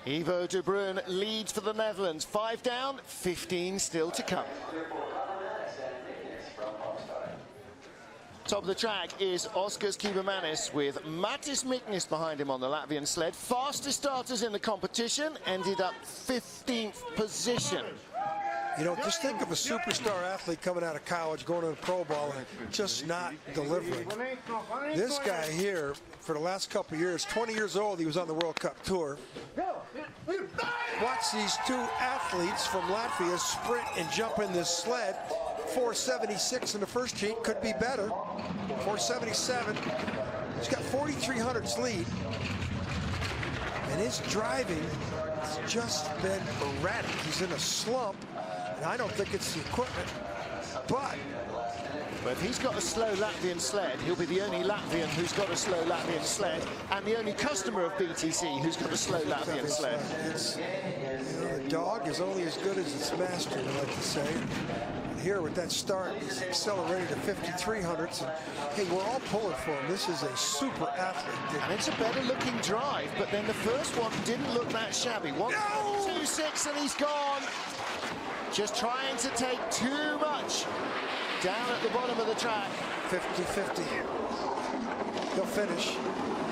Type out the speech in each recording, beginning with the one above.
Ivo de Bruin leads for the Netherlands. 5 down, 15 still to come. Top of the track is Oskars Kiebermanis with Mattis Miknis behind him on the Latvian sled. Fastest starters in the competition, ended up 15th position. You know, just think of a superstar athlete coming out of college, going to the pro ball, and just not delivering. This guy here, for the last couple of years, 20 years old, he was on the World Cup tour. Watch these two athletes from Latvia sprint and jump in this sled. 476 in the first heat, could be better. 477. He's got 4,300's lead. And his driving has just been erratic. He's in a slump, and I don't think it's the equipment. But if he's got a slow Latvian sled, he'll be the only Latvian who's got a slow Latvian sled, and the only customer of BTC who's got a slow Latvian sled. It's, you know, the dog is only as good as its master, I like to say. Here with that start, he's accelerated to 5,300s. And hey, we're all pulling for him. This is a super athlete. And it's a better looking drive, but then the first one didn't look that shabby. 1.26 and he's gone. Just trying to take too much down at the bottom of the track. 50-50. He'll finish,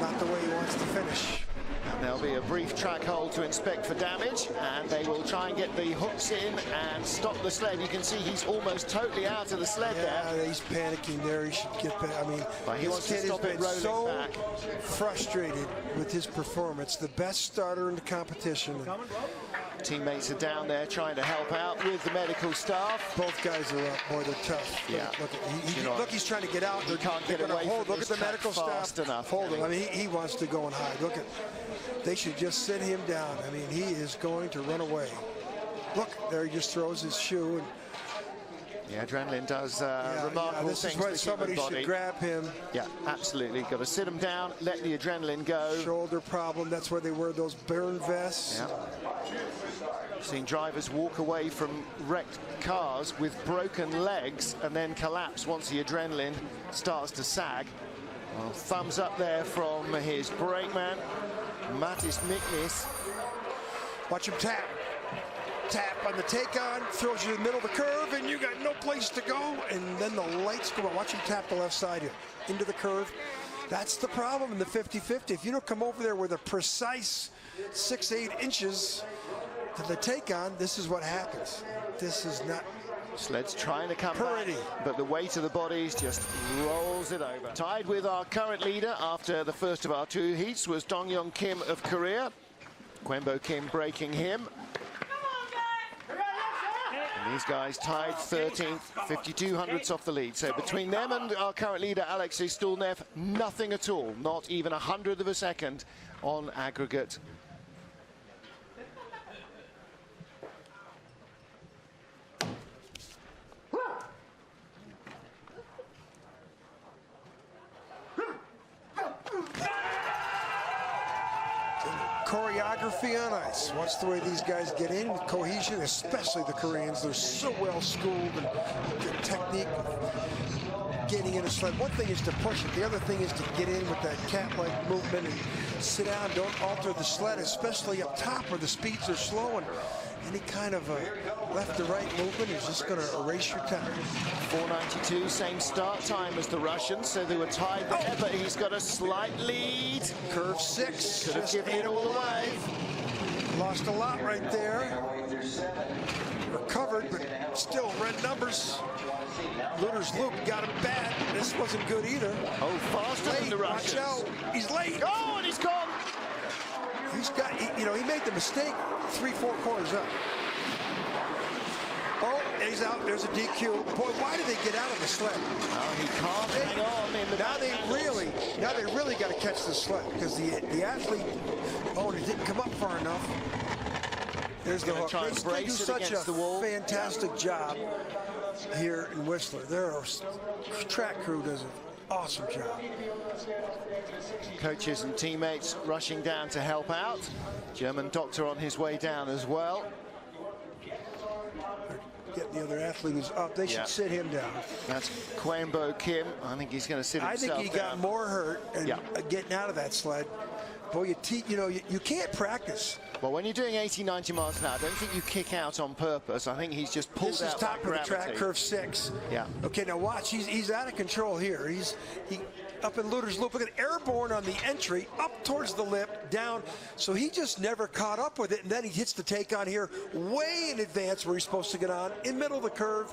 not the way he wants to finish. And there'll be a brief track hold to inspect for damage, and they will try and get the hooks in and stop the sled. You can see he's almost totally out of the sled there. Yeah, he's panicking there. He should get back. I mean, he wants to stop it rolling so back. Frustrated with his performance. The best starter in the competition. Teammates are down there trying to help out with the medical staff. Both guys are up. Boy, they're tough. Yeah. Look, he's trying to get out. He can't get away from Look at the medical staff. Enough. Hold him. I mean, he wants to go and hide. Look at. They should just sit him down. I mean, he is going to run away. Look, there he just throws his shoe. And yeah, adrenaline does remarkable this things. This is why somebody should grab him. Yeah, absolutely. Got to sit him down, let the adrenaline go. Shoulder problem. That's why they wear those burn vests. Yeah. Seen drivers walk away from wrecked cars with broken legs and then collapse once the adrenaline starts to sag. Well, thumbs up there from his brakeman, Mattis Miknis. Watch him tap. Tap on the take-on, throws you in the middle of the curve, and you got no place to go, and then the lights go on. Watch him tap the left side here, into the curve. That's the problem in the 50-50. If you don't come over there with a precise 6-8 inches to the take-on, this is what happens. This is not... Sled's trying to come back, but the weight of the bodies just rolls it over. Tied with our current leader after the first of our two heats was Dong-Young Kim of Korea. Kwembo Kim breaking him. And these guys tied 13th, 52 hundredths off the lead. So between them and our current leader, Alexei Stulnev, nothing at all. Not even 100th of a second on aggregate. Choreography on ice. Watch the way these guys get in with cohesion, especially the Koreans. They're so well schooled and good technique of getting in a sled. One thing is to push it. The other thing is to get in with that cat-like movement and sit down. Don't alter the sled, especially up top where the speeds are slow. And any kind of a left to right movement is just going to erase your time. 4:92, same start time as the Russians, so they were tied there, but he's got a slight lead. Curve 6. Could have given it all away. Lost a lot right there. Recovered, but still red numbers. Luder's Loop got him bad. This wasn't good either. Oh, faster than the Russians. Watch out. He's late. Oh, and he's gone. He's got, you know, he made the mistake 3-4 corners up. Oh, he's out. There's a DQ. Boy, why did they get out of the sled? Oh, he can't hang on in the now they really got to catch the sled because the athlete, oh, and it didn't come up far enough. There's the hook. They do such a fantastic job here in Whistler. Their track crew does an awesome job. Coaches and teammates rushing down to help out. German doctor on his way down as well. Get the other athlete who's up. They should sit him down. That's Kwembo Kim. I think he's going to sit himself down. I think he got more hurt and getting out of that sled. Boy, you can't practice. Well, when you're doing 80, 90 miles an hour, I don't think you kick out on purpose. I think he's just pulled This is out top by of the track, curve 6. Yeah. Okay, now watch. He's out of control here. He up in Luder's Loop. Look at airborne on the entry, up towards the lip, down. So he just never caught up with it, and then he hits the take on here way in advance where he's supposed to get on, in middle of the curve.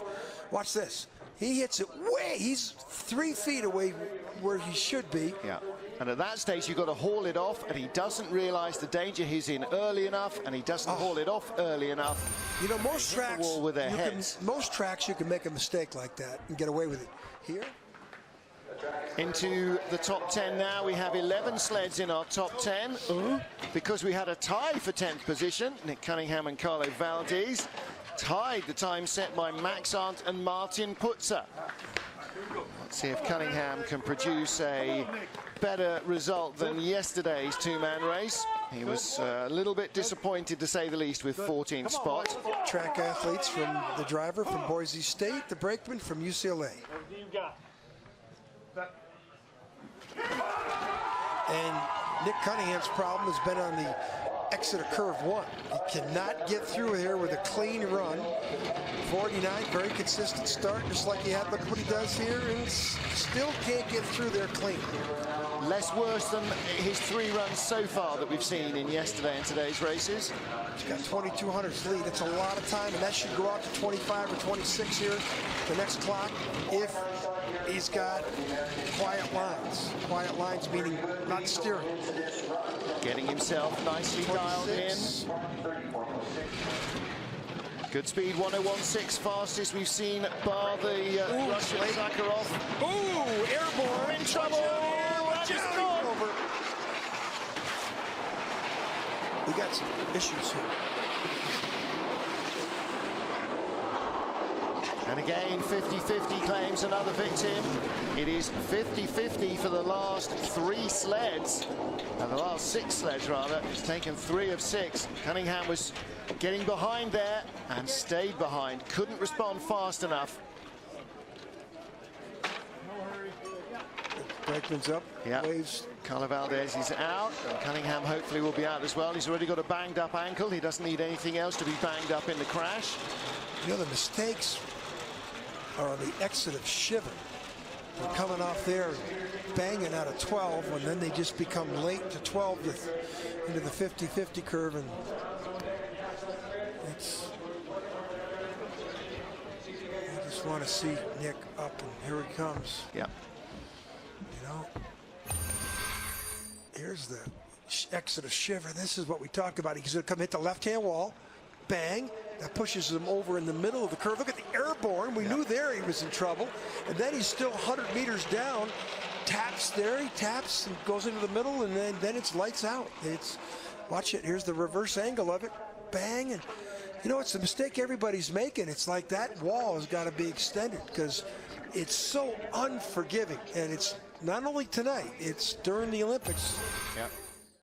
Watch this. He hits it way. He's 3 feet away where he should be. Yeah. And at that stage, you've got to haul it off, and he doesn't realize the danger he's in early enough, and he doesn't haul it off early enough. You know, most tracks, with their heads. Most tracks, you can make a mistake like that and get away with it. Here, into the top 10 now. We have 11 sleds in our top 10 because we had a tie for 10th position. Nick Cunningham and Carlo Valdez tied the time set by Max Arndt and Martin Putzer. Let's see if Cunningham can produce a better result than yesterday's two-man race. He was a little bit disappointed, to say the least, with 14th spot. Track athletes from the driver from Boise State, the brakeman from UCLA. And Nick Cunningham's problem has been on the exit of curve 1. He cannot get through here with a clean run. 49, very consistent start, just like he had. Look what he does here, and still can't get through there clean. Less worse than his 3 runs so far that we've seen in yesterday and today's races. He's got 2,200's lead. It's a lot of time, and that should go out to 25 or 26 here, the next clock, if he's got quiet lines. Quiet lines meaning not steering. Getting himself nicely dialed in. Good speed, 101.6, fastest we've seen, bar the Russian Zakharov. Ooh, airborne. In trouble. Just gone. Over. We got some issues here. And again, 50-50 claims another victim. It is 50-50 for the last 3 sleds. And the last 6 sleds, rather. It's taken 3 of 6. Cunningham was getting behind there and stayed behind. Couldn't respond fast enough. Brakeman's up. Yeah. Waves. Carlo Valdez is out, and Cunningham hopefully will be out as well. He's already got a banged up ankle. He doesn't need anything else to be banged up in the crash. You know, the mistakes are on the exit of Shiver. They're coming off there banging out of 12, and then they just become late to 12 into the 50-50 curve, and it's, I just want to see Nick up, and here he comes. Yeah. You know, here's the exit of Shiver. This is what we talked about. He's going to come hit the left-hand wall, bang. That pushes him over in the middle of the curve. Look at the airborne. We knew there he was in trouble. And then he's still 100 meters down. Taps there. He taps and goes into the middle, and then it's lights out. It's, watch it. Here's the reverse angle of it. Bang. And, you know, it's the mistake everybody's making. It's like that wall has got to be extended because it's so unforgiving. And it's not only tonight. It's during the Olympics. Yeah.